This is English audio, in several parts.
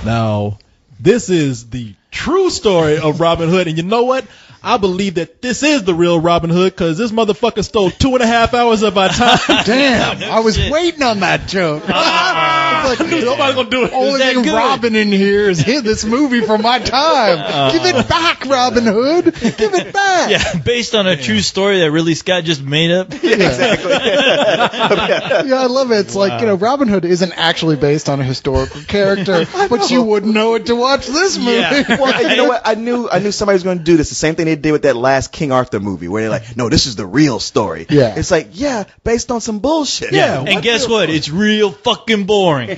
Now, this is the true story of Robin Hood, and you know what? I believe that this is the real Robin Hood because this motherfucker stole 2.5 hours of our time. Damn, I was waiting on that joke. Like, nobody's gonna do it. Only thing Robin in here is this movie from my time. Give it back, Robin Hood. Give it back. Yeah, based on a true story that Ridley Scott just made up. Yeah, exactly. Yeah, I love it. It's like, Robin Hood isn't actually based on a historical character, but you wouldn't know it to watch this movie. Yeah. Well, you know what? I knew somebody was going to do this. The same thing they did with that last King Arthur movie, where they're like, "No, this is the real story." Yeah. It's like, yeah, based on some bullshit. Yeah, and guess what? It's real fucking boring.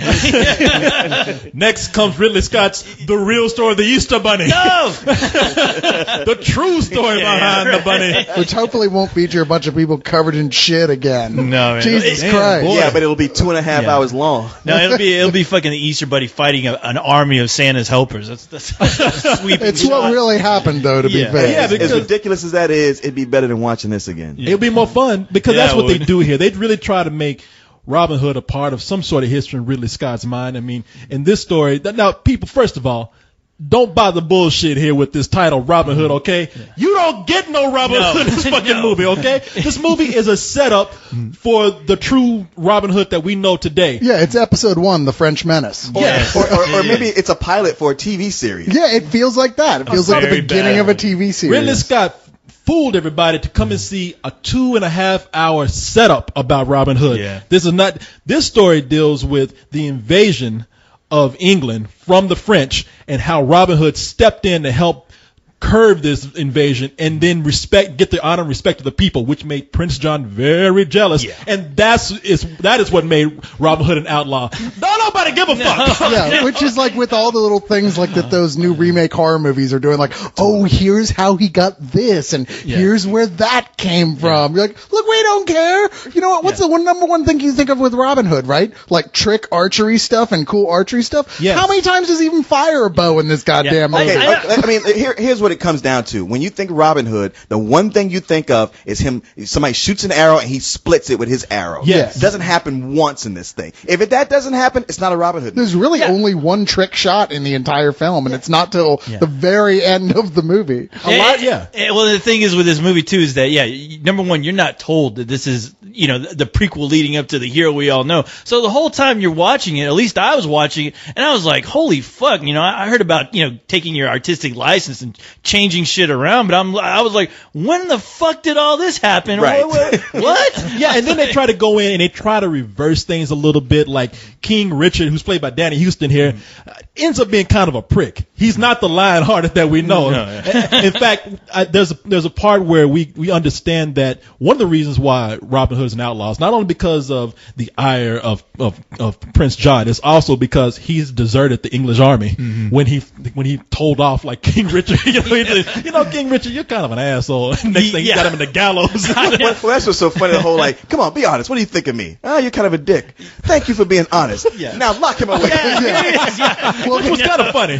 Next comes Ridley Scott's The Real Story of the Easter Bunny. No! The true story behind the bunny. Which hopefully won't feature a bunch of people covered in shit again. No, man. Jesus Damn, Christ. boy. Yeah, but it'll be 2.5 hours long. No, it'll be fucking the Easter Bunny fighting an army of Santa's helpers. That's sweeping. It's what really happened, though, to be fair. Yeah, because As ridiculous as that is, it'd be better than watching this again. it'll be more fun because Yeah, that's what it would. they do here. They really try to make Robin Hood a part of some sort of history in Ridley Scott's mind. I mean, in this story, now people, first of all, don't buy the bullshit here with this title, Robin Hood, okay? Yeah. You don't get no Robin Hood in this fucking movie, okay? This movie is a setup for the true Robin Hood that we know today. Yeah, it's episode 1, The French Menace. Yes. Or maybe it's a pilot for a TV series. Yeah, it feels like that. It feels like the very beginning bad. of a TV series. Ridley Scott fooled everybody to come and see a 2.5 hour setup about Robin Hood. Yeah. This story deals with the invasion of England from the French and how Robin Hood stepped in to help curb this invasion and then get the honor and respect of the people, which made Prince John very jealous. Yeah. And that is what made Robin Hood an outlaw. Don't nobody give a fuck. Yeah, which is like with all the little things like that those new remake horror movies are doing, like, oh, here's how he got this, and here's where that came from. You're like, look, we don't care. You know what? What's the number one thing you think of with Robin Hood, right? Like trick archery stuff and cool archery stuff. Yes. How many times does he even fire a bow in this goddamn movie? Okay, I mean, here's what it comes down to. When you think Robin Hood, the one thing you think of is somebody shoots an arrow and he splits it with his arrow. Yes. It doesn't happen once in this thing. If that doesn't happen, it's not a Robin Hood movie. There's really only one trick shot in the entire film, and it's not till the very end of the movie. Well, the thing is with this movie too is that number one, you're not told that this is the prequel leading up to the hero we all know. So the whole time you're watching it, at least I was watching it, and I was like, holy fuck! I heard about taking your artistic license and changing shit around, but I was like, when the fuck did all this happen? Right. What? Yeah, and then they try to go in and they try to reverse things a little bit. Like King Richard, who's played by Danny Houston here, ends up being kind of a prick. He's not the lion-hearted that we know. In fact, there's a part where we understand that one of the reasons why Robin Hood is an outlaw is not only because of the ire of Prince John, it's also because he's deserted the English army when he told off like King Richard. King Richard, you're kind of an asshole. Next thing, you got him in the gallows. Well, that's what's so funny. The whole come on, be honest. What do you think of me? You're kind of a dick. Thank you for being honest. Yeah. Now lock him away. Well, it was kind of funny.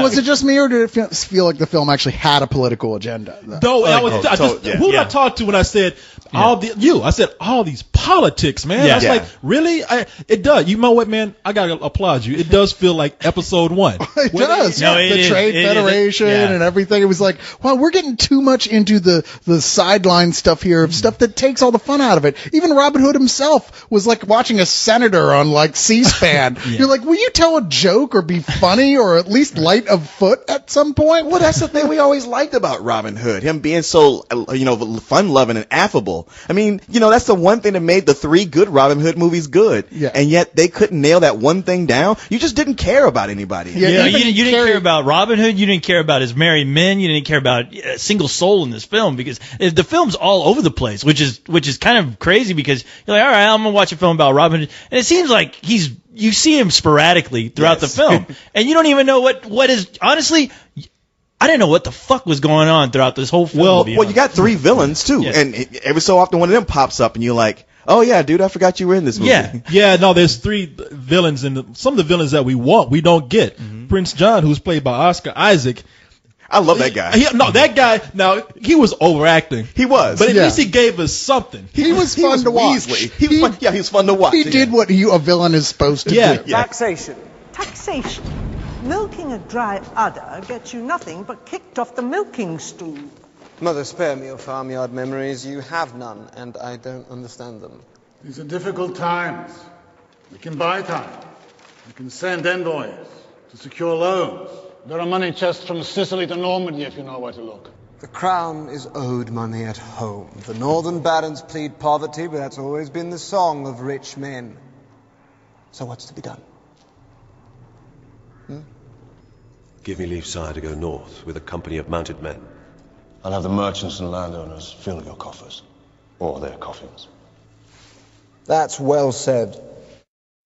Was it just me, or did it feel like the film actually had a political agenda? Who did I talk to when I said all these politics, man? I was like, really? It does. You know what, man? I gotta applaud you. It does feel like episode 1. It does. The Trade It Federation and everything. It was like, well, we're getting too much into the sideline stuff here, of stuff that takes all the fun out of it. Even Robin Hood himself was like watching a senator on like C-SPAN. You're like, will you tell a joke or be funny or at least light of foot at some point? Well, that's the thing we always liked about Robin Hood. Him being so, fun-loving and affable. I mean, that's the one thing that made the 3 good Robin Hood movies good. Yeah. And yet they couldn't nail that one thing down. You just didn't care about anybody. Yeah, you didn't care about Robin Hood. You didn't care about his married men. You didn't care about a single soul in this film, because the film's all over the place, which is kind of crazy, because you're like, all right, I'm gonna watch a film about Robin Hood, and it seems like you see him sporadically throughout the film, and you don't even know what is, honestly, I didn't know what the fuck was going on throughout this whole film. Well, you got 3 villains too, and every so often one of them pops up, and you're like, oh yeah, dude, I forgot you were in this movie. No, there's 3 villains, and some of the villains that we don't get. Prince John, who's played by Oscar Isaac. I love that guy. That guy. Now he was overacting. He was, but at least he gave us something. He was fun to watch. He was fun to watch. He did what a villain is supposed to do. Taxation. Milking a dry udder gets you nothing but kicked off the milking stool. Mother, spare me your farmyard memories. You have none, and I don't understand them. These are difficult times. We can buy time. We can send envoys to secure loans. There are money chests from Sicily to Normandy if you know where to look. The crown is owed money at home. The northern barons plead poverty, but that's always been the song of rich men. So what's to be done? Give me leave, sire, to go north with a company of mounted men. I'll have the merchants and landowners fill your coffers. Or their coffins. That's well said.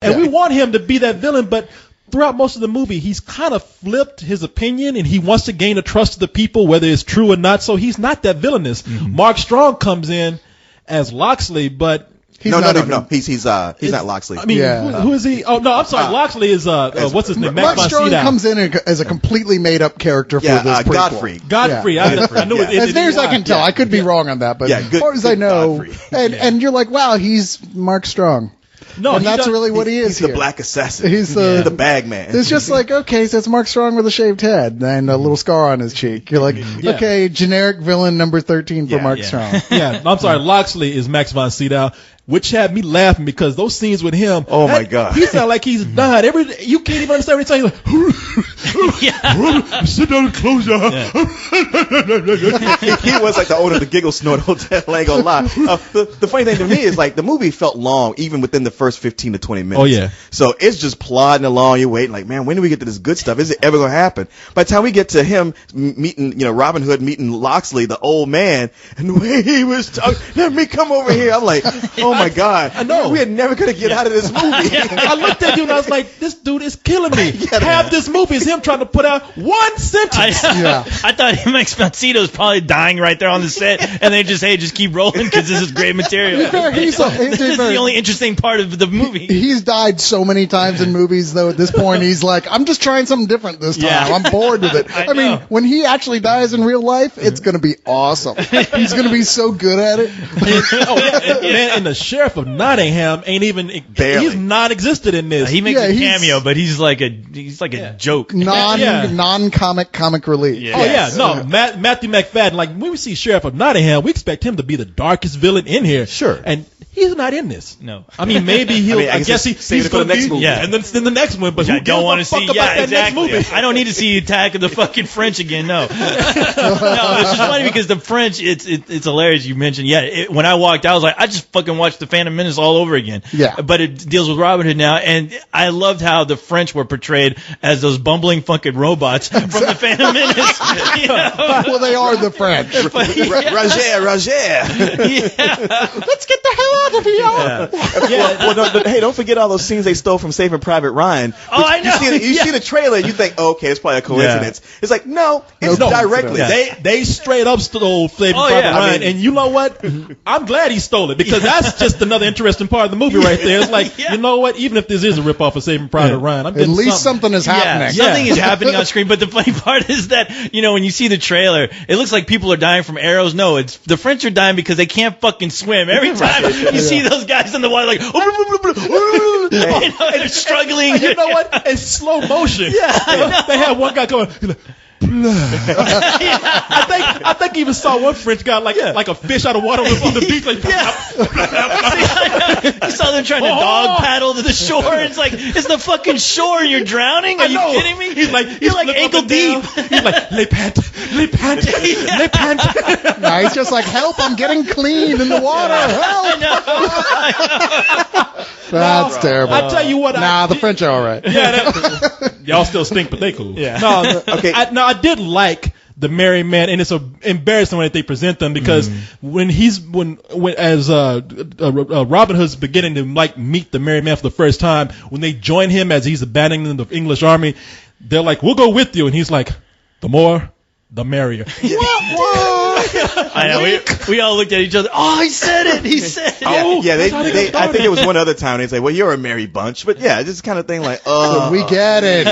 And we want him to be that villain, but throughout most of the movie, he's kind of flipped his opinion, and he wants to gain the trust of the people, whether it's true or not. So he's not that villainous. Mark Strong comes in as Loxley, but he's no. He's not Loxley. I mean, who is he? Oh no, I'm sorry. Loxley is what's his name? Mark Strong comes in as a completely made up character for this prequel. Godfrey. Yeah. I knew it. As near as I can tell, I could be wrong on that, but as far as I know, and you're like, wow, he's Mark Strong. No, and that's really what he is. He's here. the black assassin. He's the bag man. It's just like, okay, so it's Mark Strong with a shaved head and a little scar on his cheek. You're like, okay, generic villain number 13 for Mark Strong. Yeah, I'm sorry. Loxley is Max von Sydow, which had me laughing because those scenes with him. Oh my God, he sounds like he's dying. You can't even understand what he's saying. Like, sit down and close your eyes. He was like the owner of the Giggle Snort Hotel. I ain't gonna lie. The funny thing to me is like the movie felt long even within the first 15 to 20 minutes. Oh yeah. So it's just plodding along. You're waiting like, man, when do we get to this good stuff? Is it ever gonna happen? By the time we get to him meeting, Robin Hood meeting Loxley, the old man, and the way he was talking, let me come over here. I'm like, oh my God. I know. We are never gonna get out of this movie. I looked at you and I was like, this dude is killing me. Half this movie is him trying to put out one sentence. I thought Max von Sydow was probably dying right there on the set, and they just keep rolling because this is great material. This is the only interesting part of the movie. He's died so many times in movies, though. At this point, he's like, I'm just trying something different this time. Yeah. I'm bored with it. I mean, when he actually dies in real life, it's going to be awesome. He's going to be so good at it. And the sheriff of Nottingham ain't even barely. He's non-existent in this. He makes a cameo, but he's like a joke. Non-comic relief. Yeah. Oh yeah, no, Matthew McFadden. Like when we see Sheriff of Nottingham, we expect him to be the darkest villain in here. Sure, and he's not in this. No, I mean maybe he'll. I guess he's for the next movie. Yeah, and then in the next one. But who don't want to see? That exactly. next movie? I don't need to see Attack of the fucking French again. No, no. It's just funny because the French. It's hilarious. You mentioned when I walked out, I was like, I just fucking watched the Phantom Menace all over again. Yeah, but it deals with Robin Hood now, and I loved how the French were portrayed as those bumbling fucking robots from the Phantom Menace. Well, they are the French. Roger. Let's get the hell out of here. Hey, don't forget all those scenes they stole from Saving Private Ryan. Oh, I know. You see the trailer, and you think, okay, it's probably a coincidence. Yeah. It's like, no, it's directly. Yeah. They straight up stole Saving Private Ryan, and you know what? I'm glad he stole it because that's just another interesting part of the movie right there. It's like, you know what? Even if this is a ripoff of Saving Private Ryan, I'm getting at least something is happening. Something is happening on screen. But the funny part is that when you see the trailer, it looks like people are dying from arrows. No, it's the French are dying because they can't fucking swim. Every time you see those guys in the water, like they're struggling. And you know what? It's slow motion. Yeah, they have one guy going. I think even saw one French guy like a fish out of water on the beach. Like, you saw them trying to dog paddle to the shore. It's like it's the fucking shore and you're drowning. Are you kidding me? He's like ankle deep. He's like les pant. No, he's just like help! I'm getting clean in the water. Help! That's terrible. I tell you what. The French are all right. Yeah, y'all still stink, but they cool. Yeah. No, okay. I did like the Merry Man, and it's embarrassing when they present them because when Robin Hood's beginning to meet the Merry Man for the first time, when they join him as he's abandoning the English army, they're like, "We'll go with you," and he's like, "The more, the merrier." What? I know. We all looked at each other. Oh, he said it. He said it. I think it was one other time they say, well, you're a merry bunch. But yeah, this kind of thing like, we get it.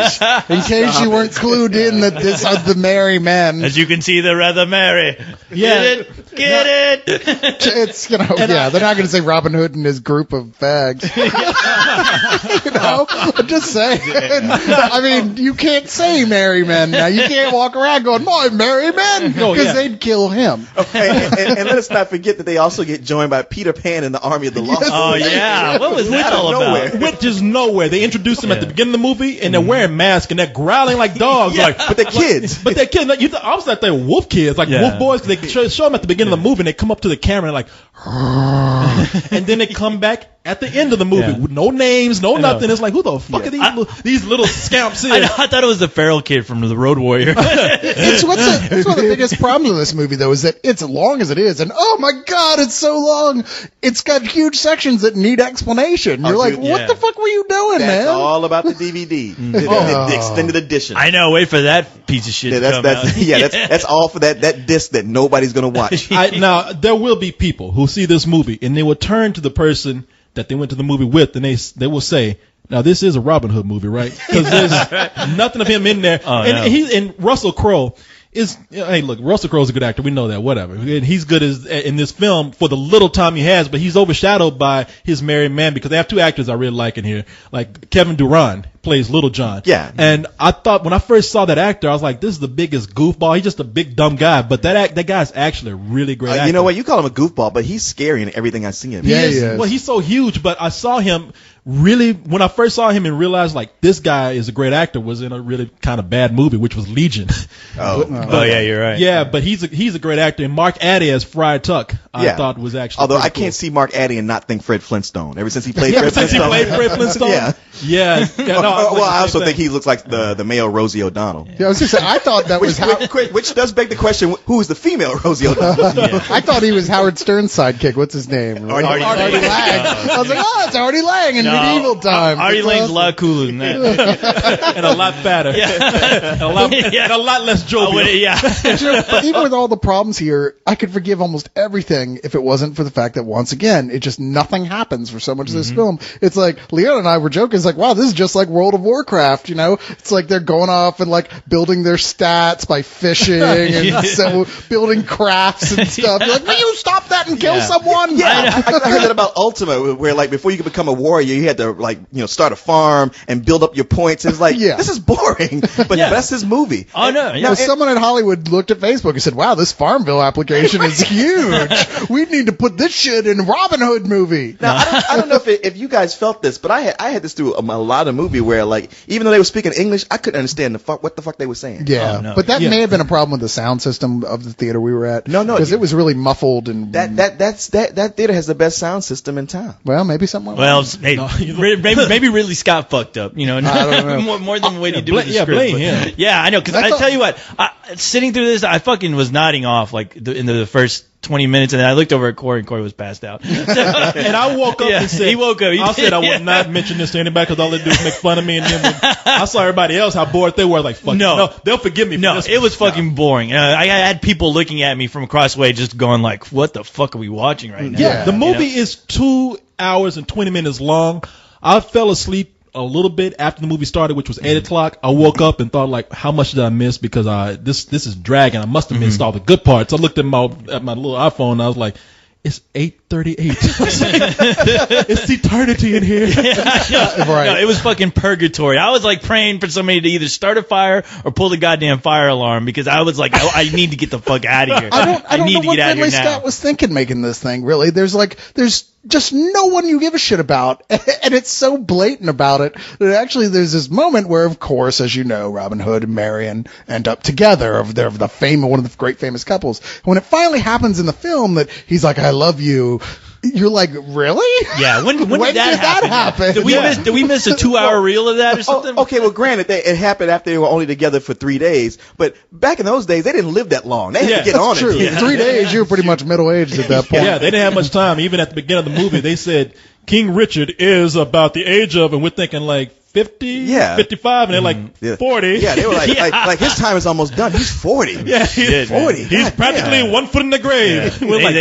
In case you weren't clued in that this are the merry men. As you can see, they're rather merry. Yeah. Get it? It's, they're not going to say Robin Hood and his group of fags. I'm just saying. I mean, you can't say merry men now. You can't walk around going, my merry men, because they'd kill him. Okay, and let us not forget that they also get joined by Peter Pan in the Army of the Lost. Oh, yeah. What was that all about? Which is nowhere. They introduce them at the beginning of the movie, and they're wearing masks, and they're growling like dogs. But they're kids. But they're kids. I was like, they're wolf kids, like wolf boys, because they show them at the beginning of the movie, and they come up to the camera and like, and then they come back at the end of the movie with no names, no nothing. It's like, who the fuck are these little scamps here? I thought it was the feral kid from the Road Warrior. It's one of the biggest problems with this movie, though, is that it's long as it is, and oh my god, it's so long. It's got huge sections that need explanation. You're like, what the fuck were you doing, man? That's all about the DVD, the extended edition. I know. Wait for that piece of shit to come out. That's all for that disc that nobody's gonna watch. Now there will be people who see this movie and they will turn to the person that they went to the movie with, and they will say, now this is a Robin Hood movie, right? Because there's nothing of him in there. And Russell Crowe is, hey, look, Russell Crowe's a good actor. We know that, whatever. And he's good in this film for the little time he has, but he's overshadowed by his married man, because they have two actors I really like in here. Like Kevin Durand plays Little John. Yeah. And I thought when I first saw that actor, I was like, this is the biggest goofball. He's just a big dumb guy, but that guy's actually a really great actor. You know what? You call him a goofball, but he's scary in everything I see him. He is. Well, he's so huge, but I saw him really, when I first saw him and realized like this guy is a great actor, was in a really kind of bad movie, which was Legion. Oh yeah, you're right. Yeah, but he's a great actor. And Mark Addy as Friar Tuck, I thought was actually. Although I cool. can't see Mark Addy and not think Fred Flintstone. Ever since he played Fred Flintstone. Fred Flintstone. Yeah. Well, I also think he looks like the male Rosie O'Donnell. Yeah, I was gonna say, I thought that was which does beg the question: who is the female Rosie O'Donnell? I thought he was Howard Stern's sidekick. What's his name? Artie Lang. I was like, oh, it's Artie Lang in medieval time. Artie Lang's a lot cooler than that, and a lot fatter, and a lot less jovial. But even with all the problems here, I could forgive almost everything if it wasn't for the fact that once again, it just nothing happens for so much of this film. It's like Leon and I were joking. It's like, wow, this is just like World of Warcraft. You know, it's like they're going off and like building their stats by fishing and so building crafts and stuff. You're like, will you stop that and kill someone? Yeah, I heard that about Ultima, where like before you could become a warrior, you had to like start a farm and build up your points. It's like this is boring, but that's his movie. Oh no! Now, someone in Hollywood looked at Facebook and said, "Wow, this Farmville application is huge. We need to put this shit in a Robin Hood movie." Now I don't know if you guys felt this, but I had this through a lot of movie where like even though they were speaking English, I couldn't understand what the fuck they were saying. Yeah, but that may have been a problem with the sound system of the theater we were at. No, because it was really muffled and that theater has the best sound system in town. Well, maybe something. Well, maybe Ridley Scott fucked up. You know, I don't know. more than what he did with the script. Blame him. Yeah, I know. Because I tell you what, sitting through this, I fucking was nodding off like in the first 20 minutes, and then I looked over at Corey, and Corey was passed out. And I woke up and said, he woke up. I said I would not mention this to anybody because all they do is make fun of me. And then I saw everybody else how bored they were. Like, fuck no, they'll forgive me. No, it was fucking boring. I had people looking at me from across the way, just going like, "What the fuck are we watching right now?" Yeah, the movie is 2 hours and 20 minutes long. I fell asleep a little bit after the movie started, which was 8 o'clock. I woke up and thought like, how much did I miss? Because this is dragging. I must have missed all the good parts. I looked at my little iPhone and I was like, it's 8:38. It's eternity in here. Right. No, it was fucking purgatory. I was like praying for somebody to either start a fire or pull the goddamn fire alarm because I was like, I need to get the fuck out of here. I don't know what Ridley Scott was thinking making this thing, really. There's just no one you give a shit about. And it's so blatant about it that actually there's this moment where, of course, as you know, Robin Hood and Marion end up together. They're one of the great famous couples. When it finally happens in the film that he's like, I love you, you're like, really? Yeah. When did that happen? Did we miss a 2-hour reel of that or something? Okay, well, granted, it happened after they were only together for 3 days. But back in those days, they didn't live that long. They had to get on true. it. Yeah. 3 days, you were pretty much middle-aged at that point. Yeah, they didn't have much time. Even at the beginning of the movie, they said King Richard is about the age of, and we're thinking like 50, 55, and they're like 40. Yeah, they were like his time is almost done. He's 40. Yeah, he's 40. He's practically 1 foot in the grave. Yeah. They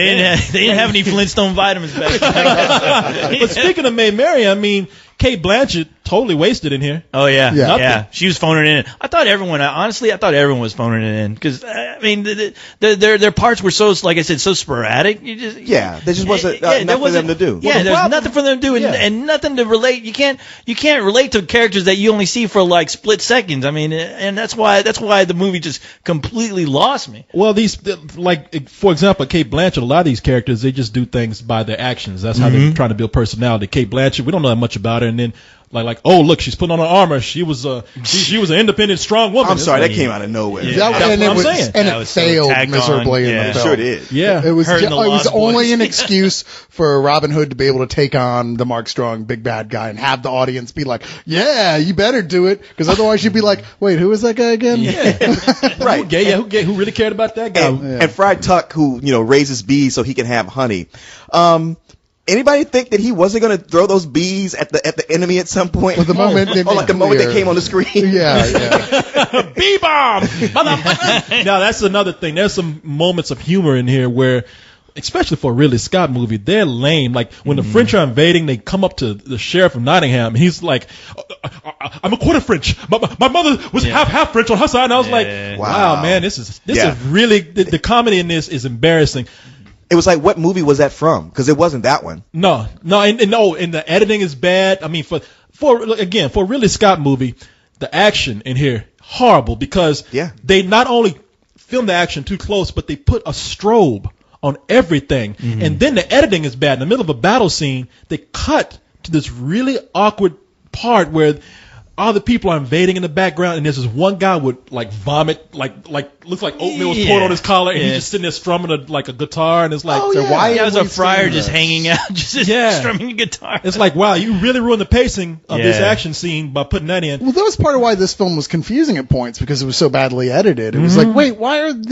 didn't have any Flintstone vitamins back then. But speaking of Maid Marian, I mean, Cate Blanchett totally wasted in here. Oh yeah. Nothing. She was phoning it in. I thought everyone was phoning it in because I mean their parts were so, like I said, so sporadic. There just wasn't enough for them to do. Yeah, there's nothing for them to do and nothing to relate. You can't relate to characters that you only see for like split seconds. I mean, and that's why the movie just completely lost me. Well, like for example, Cate Blanchett, a lot of these characters, they just do things by their actions. That's how they're trying to build personality. Cate Blanchett, we don't know that much about her, and then like, oh look, she's putting on her armor. She was she was an independent, strong woman. I'm sorry, that came out of nowhere. That's what I'm saying. And it failed miserably in the film. Sure did. Yeah, it was only an excuse for Robin Hood to be able to take on the Mark Strong big bad guy and have the audience be like, yeah, you better do it, because otherwise you'd be like, wait, who is that guy again? Yeah. Right. Who really cared about that guy? And Fried Tuck, who raises bees so he can have honey. Anybody think that he wasn't going to throw those bees at the enemy at some point? Well, the moment they came on the screen. Yeah. Bee bomb. Now that's another thing. There's some moments of humor in here where, especially for a Ridley Scott movie, they're lame. Like when the French are invading, they come up to the sheriff of Nottingham, and he's like, "I'm a quarter French. My mother was half French on her side." And I was like, "Wow, man, this is really the comedy in this is embarrassing." It was like, what movie was that from? Because it wasn't that one. No, and the editing is bad. I mean, for a Ridley Scott movie, the action in here horrible, because they not only filmed the action too close, but they put a strobe on everything, and then the editing is bad. In the middle of a battle scene, they cut to this really awkward part where all the people are invading in the background, and there's this one guy with like vomit, like looks like oatmeal was poured on his collar, and he's just sitting there strumming a guitar, and it's like, why is a friar just hanging out, just strumming a guitar? It's like, wow, you really ruined the pacing of this action scene by putting that in. Well, that was part of why this film was confusing at points, because it was so badly edited. It was like, wait,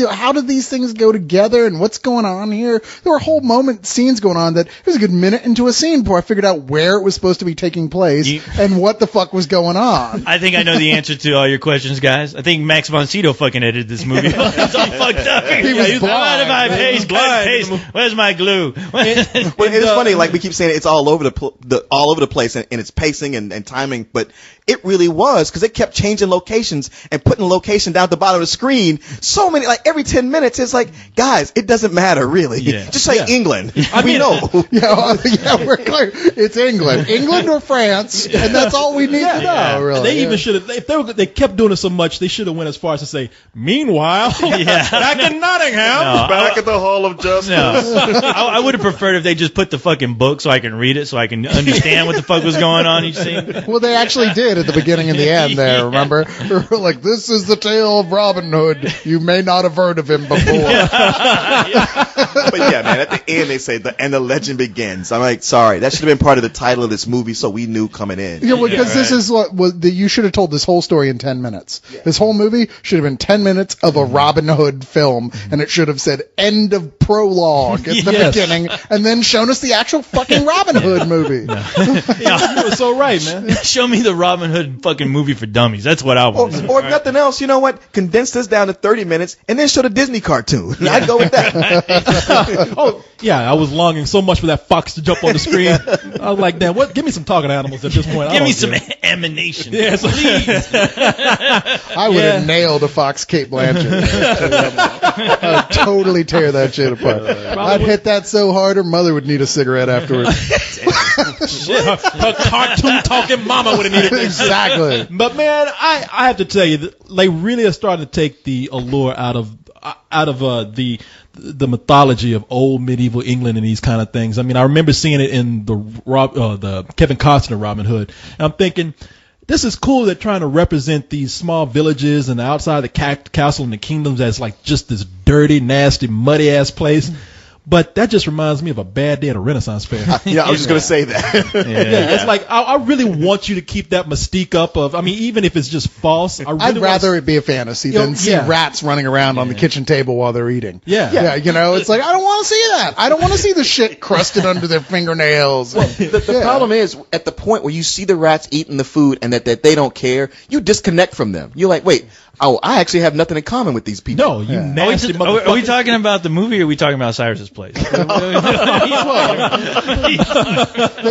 how did these things go together, and what's going on here? There were whole scenes going on that it was a good minute into a scene before I figured out where it was supposed to be taking place and what the fuck was going on. I think I know the answer to all your questions, guys. I think Max von Sydow fucking edited this movie. It's all fucked up. He was blind. Paste. Where's my glue? It's funny, like we keep saying, it's all over the place in its pacing and timing, but it really was, because it kept changing locations and putting the location down at the bottom of the screen. So many, like every 10 minutes, it's like, guys, it doesn't matter really. Just say England. We know. We're clear. It's England or France, and that's all we need to know. Really, they even should have. If they kept doing it so much, they should have went as far as to say, "Meanwhile, back in Nottingham, back at the Hall of Justice." I would have preferred if they just put the fucking book so I can read it, so I can understand what the fuck was going on each scene. Well, they actually did at the beginning and the end there, remember? Like, this is the tale of Robin Hood. You may not have heard of him before. But yeah, man, at the end they say, and the legend begins. I'm like, sorry, that should have been part of the title of this movie so we knew coming in. Yeah, well, because this is you should have told this whole story in 10 minutes. Yeah. This whole movie should have been 10 minutes of a Robin Hood film, and it should have said end of prologue at the beginning, and then shown us the actual fucking Robin Hood movie. You were so right, man. Show me the Robin Hood fucking movie for dummies. That's what I want. Or if nothing else, you know what? Condense this down to 30 minutes and then show the Disney cartoon. I'd go with that. I was longing so much for that fox to jump on the screen. I was like, damn, give me some talking animals at this point. Give me some animation. Yes, please. I would have nailed a fox Cate Blanchett. I'd totally tear that shit apart. I'd hit that so hard her mother would need a cigarette afterwards. Shit, her cartoon talking mama would have needed that. Exactly. But man, I have to tell you, they really are starting to take the allure out of the mythology of old medieval England and these kind of things. I mean, I remember seeing it in the Kevin Costner Robin Hood, and I'm thinking, this is cool. They're trying to represent these small villages and the outside of the castle and the kingdoms as like just this dirty, nasty, muddy ass place. But that just reminds me of a bad day at a Renaissance fair. Yeah, I was just going to say that. Yeah, it's like I really want you to keep that mystique up of. I mean, even if it's just false, I'd rather it be a fantasy than see rats running around on the kitchen table while they're eating. Yeah, you know, it's like I don't want to see that. I don't want to see the shit crusted under their fingernails. Well, the problem is at the point where you see the rats eating the food and that they don't care, you disconnect from them. You're like, wait. Oh, I actually have nothing in common with these people. No, you nasty motherfucker. Are we talking about the movie or are we talking about Cyrus's place? They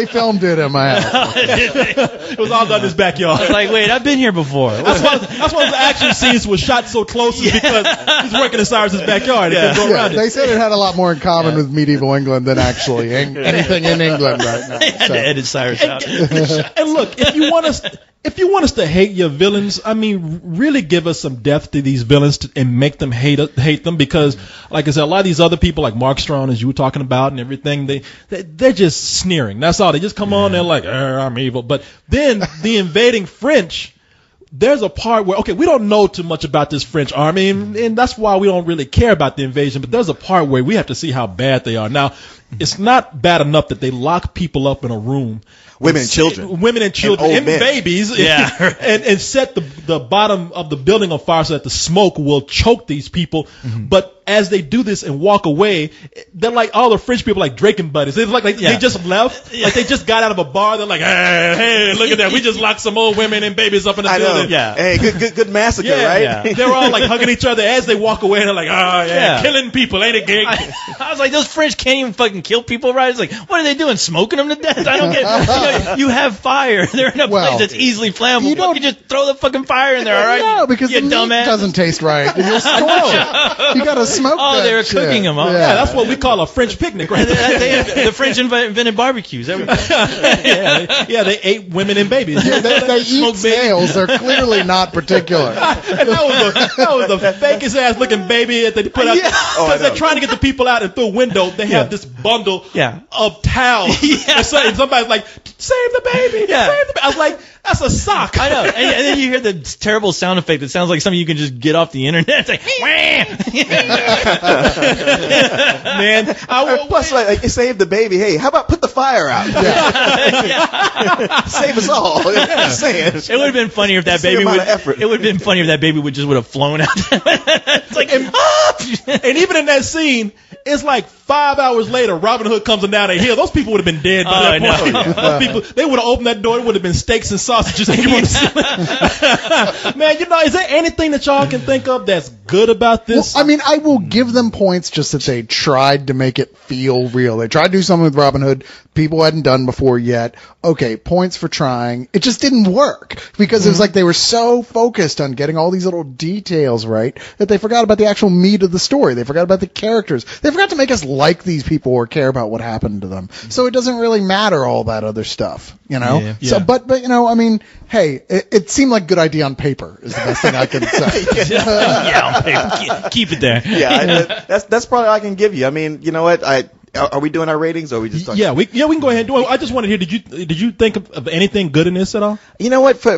filmed it in my house. It was all done in his backyard. I was like, wait, I've been here before. That's why the action scenes were shot so close is because he's working in Cyrus's backyard. They couldn't go around it. They said it had a lot more in common with medieval England than actually anything in England right now. They had to edit Cyrus out. And look, if you want us to hate your villains, I mean, really give us some depth to these villains and make them hate them because, like I said, a lot of these other people, like Mark Strong, as you were talking about and everything, they're just sneering. That's all. They just come on, they're like, I'm evil. But then the invading French, there's a part where, okay, we don't know too much about this French army, and that's why we don't really care about the invasion, but there's a part where we have to see how bad they are. Now, it's not bad enough that they lock people up in a room. Women and children, and babies, and set the bottom of the building on fire so that the smoke will choke these people. Mm-hmm. But as they do this and walk away, they're like all the French people, like drinking buddies. It's like they just left, like they just got out of a bar. They're like, hey, look at that, we just locked some old women and babies up in the building. Yeah, hey, good massacre, right? Yeah. They're all like hugging each other as they walk away. They're like, killing people, ain't it, gig? I was like, those French can't even fucking kill people, right? It's like, what are they doing? Smoking them to death? I don't get. You have fire. They're in a place that's easily flammable. You don't just throw the fucking fire in there, all right? No, because the meat doesn't taste right. You'll scorch it. You gotta smoke. Oh, they were cooking them. Huh? Yeah, that's what we call a French picnic, right? The French invented barbecues. They ate women and babies. Yeah, they eat snails. They're clearly not particular. And that was the fakest ass looking baby that they put out. Because they're trying to get the people out, and through a window they have this bundle of towels. And somebody's like, save the baby. Save the baby. I was like, that's a sock. I know. And then you hear the terrible sound effect that sounds like something you can just get off the internet. It's like, man. Plus, like, save the baby. Hey, how about put the fire out? Save us all. Just saying. It would have been funnier if that baby would. It would have been funnier if that baby would have flown out. It's like, and even in that scene, it's like 5 hours later, Robin Hood comes down a hill. Those people would have been dead by that point. Those people, they would have opened that door. It would have been steaks and sausages. Man, is there anything that y'all can think of that's good about this? Well, I mean, I will give them points just that they tried to make it feel real. They tried to do something with Robin Hood people hadn't done before yet. Okay, points for trying. It just didn't work because it was like they were so focused on getting all these little details right that they forgot about the actual meat of the story. They forgot about the characters. They forgot to make us like these people or care about what happened to them. So it doesn't really matter all that other stuff, you know? Yeah. So, but you know, I mean, hey, it seemed like a good idea on paper is the best thing I can say. On paper. Keep it there. Yeah, that's probably all I can give you. I mean, you know what? Are we doing our ratings or are we just talking? Yeah, we can go ahead and do it. I just wanted to hear, did you think of anything good in this at all? You know what? For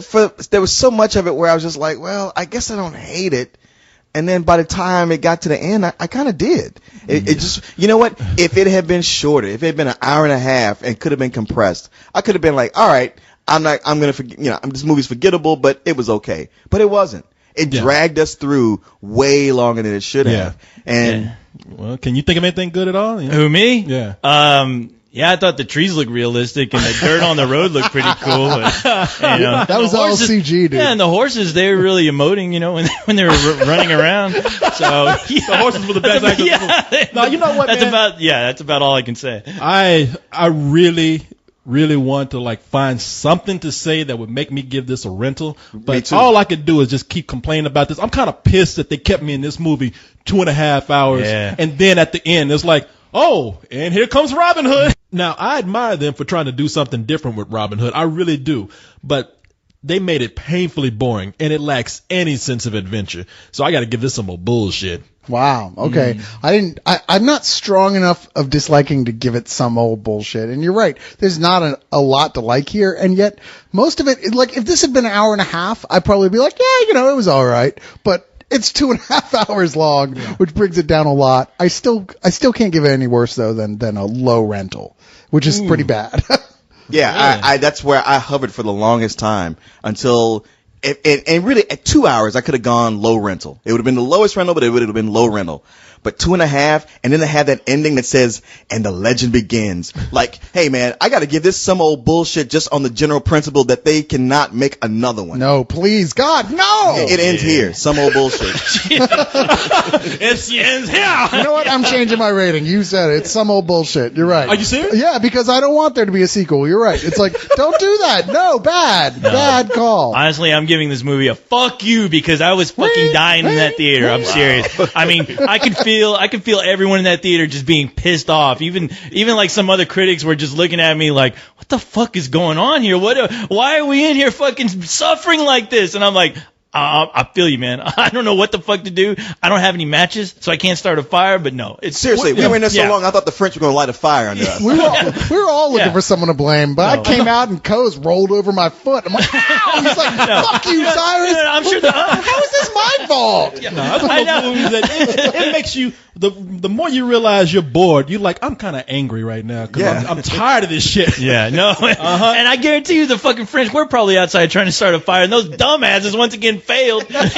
there was so much of it where I was just like, well, I guess I don't hate it. And then by the time it got to the end, I kind of did. It just, you know what? If it had been shorter, if it had been an hour and a half and could have been compressed, I could have been like, all right, I'm going to forget, you know, this movie's forgettable, but it was okay. But it wasn't. It dragged us through way longer than it should have. And well, can you think of anything good at all? Yeah. Who, me? Yeah. Yeah, I thought the trees looked realistic and the dirt on the road looked pretty cool. And, you know, that was all CG, dude. Yeah, and the horses, they were really emoting, you know, when they were running around. So the horses were the best actors. No, you know what, that's about all I can say. I really want to find something to say that would make me give this a rental, but all I could do is just keep complaining about this. I'm kind of pissed that they kept me in this movie 2.5 hours, and then at the end it's like, oh, and here comes Robin Hood. Now I admire them for trying to do something different with Robin Hood. I really do, but they made it painfully boring, and it lacks any sense of adventure. So I got to give this some more bullshit. Wow. Okay. I'm not strong enough of disliking to give it some old bullshit. And you're right. There's not a lot to like here. And yet most of it, like if this had been an hour and a half, I'd probably be like, yeah, you know, it was all right. But It's 2.5 hours long, which brings it down a lot. I still can't give it any worse though than a low rental, which is pretty bad. Yeah, I that's where I hovered for the longest time until, and really at 2 hours I could have gone low rental. It would have been the lowest rental, but it would have been low rental. But 2.5, and then they have that ending that says, and the legend begins. Like, hey man, I gotta give this some old bullshit just on the general principle that they cannot make another one. No, please, God, no! It ends here. Some old bullshit. It ends here. You know what? I'm changing my rating. You said it. It's some old bullshit. You're right. Are you serious? Yeah, because I don't want there to be a sequel. You're right. It's like, don't do that. No, bad call. Honestly, I'm giving this movie a fuck you because I was fucking dying in that theater. I'm serious. I mean, I could feel everyone in that theater just being pissed off. Even like some other critics were just looking at me like, what the fuck is going on here? Why are we in here fucking suffering like this? And I'm like, I feel you, man. I don't know what the fuck to do. I don't have any matches, so I can't start a fire, but no. Seriously, we were in there so long, I thought the French were going to light a fire under us. We were all looking for someone to blame, but I came out and Coase rolled over my foot. I'm like, ow! He's like, fuck you, Cyrus. I'm sure how is this my fault? No, that's one of those movies that it makes you, the more you realize you're bored, you're like, I'm kind of angry right now because I'm tired of this shit. Yeah, no. And I guarantee you the fucking French were probably outside trying to start a fire, and those dumbasses once again failed. I'm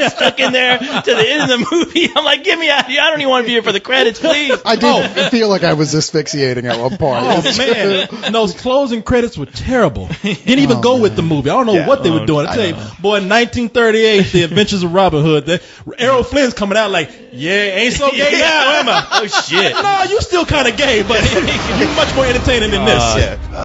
stuck in there to the end of the movie. I'm like, get me out of here. I don't even want to be here for the credits, please. I did feel like I was asphyxiating at one point. Oh, man. Those closing credits were terrible. Didn't even go with the movie. I don't know what they were doing. I tell you, boy, in 1938, The Adventures of Robin Hood, Errol Flynn's coming out like, ain't so gay now, am I? Oh, shit. No, you still kind of gay, but you're much more entertaining than this.